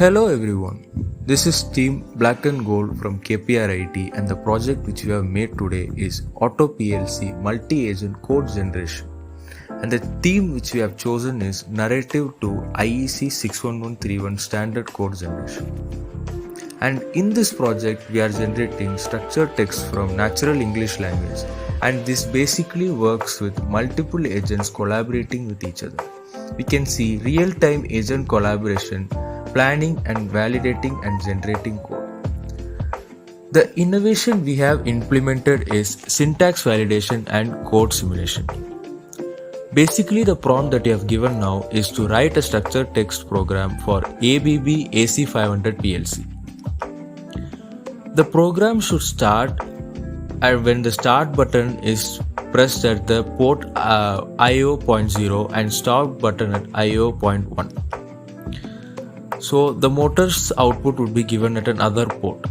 Hello everyone, this is Team Black and Gold from KPRIET and the project which we have made today is AutoPLC multi-agent code generation. And the theme which we have chosen is Narrative to IEC 61131 standard code generation. And in this project we are generating structured text from natural English language, and this basically works with multiple agents collaborating with each other. We can see real-time agent collaboration, planning and validating and generating code. The innovation we have implemented is syntax validation and code simulation. Basically, the prompt that you have given now is to write a structured text program for ABB AC500 PLC. The program should start and when the start button is pressed at the port IO.0 and stop button at IO.1. So the motor's output would be given at another port.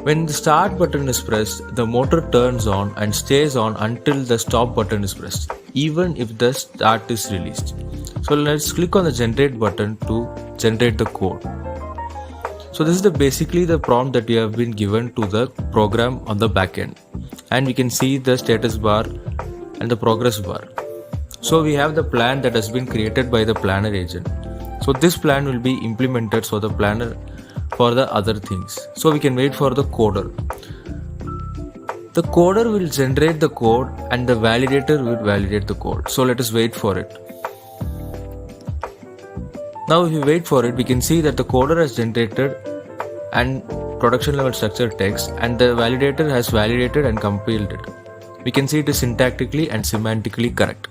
When the start button is pressed, the motor turns on and stays on until the stop button is pressed, even if the start is released. So let's click on the generate button to generate the code. So this is basically the prompt that we have been given to the program on the back end. And we can see the status bar and the progress bar. So we have the plan that has been created by the planner agent. So this plan will be implemented so the planner for the other things. So we can wait for the coder. The coder will generate the code and the validator will validate the code. So let us wait for it. Now if we wait for it, we can see that the coder has generated and production level structured text and the validator has validated and compiled it. We can see it is syntactically and semantically correct.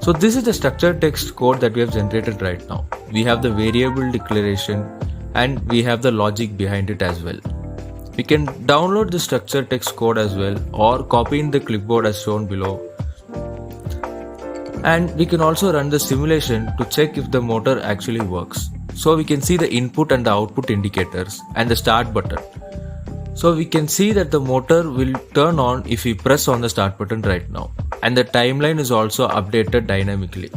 So this is the structured text code that we have generated right now. We have the variable declaration and we have the logic behind it as well. We can download the structured text code as well or copy in the clipboard as shown below. And we can also run the simulation to check if the motor actually works. So we can see the input and the output indicators and the start button. So we can see that the motor will turn on if we press on the start button right now. And the timeline is also updated dynamically.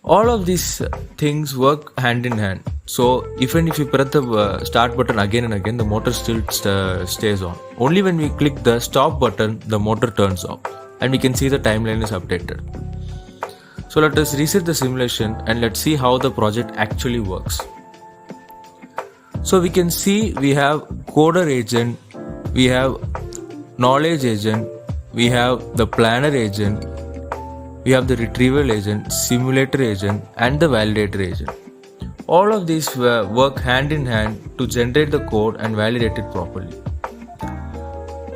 All of these things work hand in hand. So even if you press the start button again and again, the motor still stays on. Only when we click the stop button, the motor turns off. And we can see the timeline is updated. So let us reset the simulation and let's see how the project actually works. So we can see we have coder agent, we have knowledge agent, we have the planner agent, we have the retrieval agent, simulator agent and the validator agent. All of these work hand in hand to generate the code and validate it properly.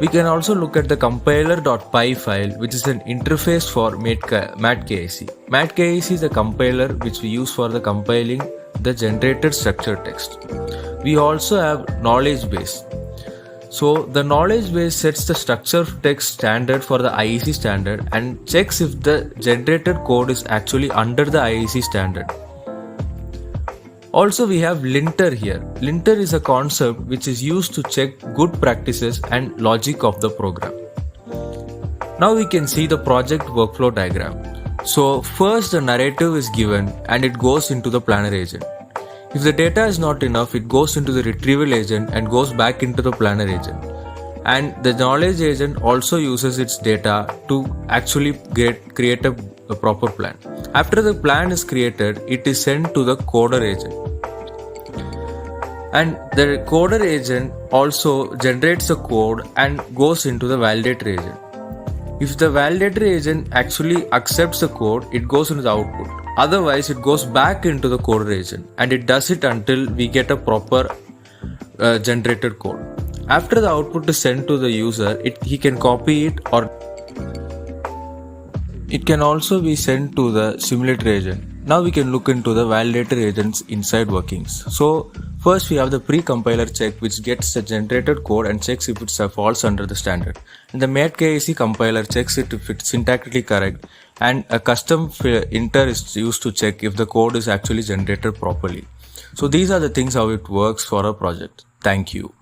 We can also look at the compiler.py file, which is an interface for MATKIC. MATKIC is a compiler which we use for the compiling the generated structured text. We also have knowledge base. So the knowledge base sets the structured text standard for the IEC standard and checks if the generated code is actually under the IEC standard. Also we have linter here. Linter is a concept which is used to check good practices and logic of the program. Now we can see the project workflow diagram. So first the narrative is given and it goes into the planner agent. If the data is not enough, it goes into the retrieval agent and goes back into the planner agent. And the knowledge agent also uses its data to actually create a proper plan. After the plan is created, it is sent to the coder agent. And the coder agent also generates the code and goes into the validator agent. If the validator agent actually accepts the code, it goes into the output. Otherwise, it goes back into the coder agent and it does it until we get a proper generated code. After the output is sent to the user, he can copy it or it can also be sent to the simulator agent. Now we can look into the validator agents inside workings. So first we have the pre-compiler check which gets the generated code and checks if it falls under the standard. And the MATKIC compiler checks it if it's syntactically correct. And a custom inter is used to check if the code is actually generated properly. So these are the things how it works for a project. Thank you.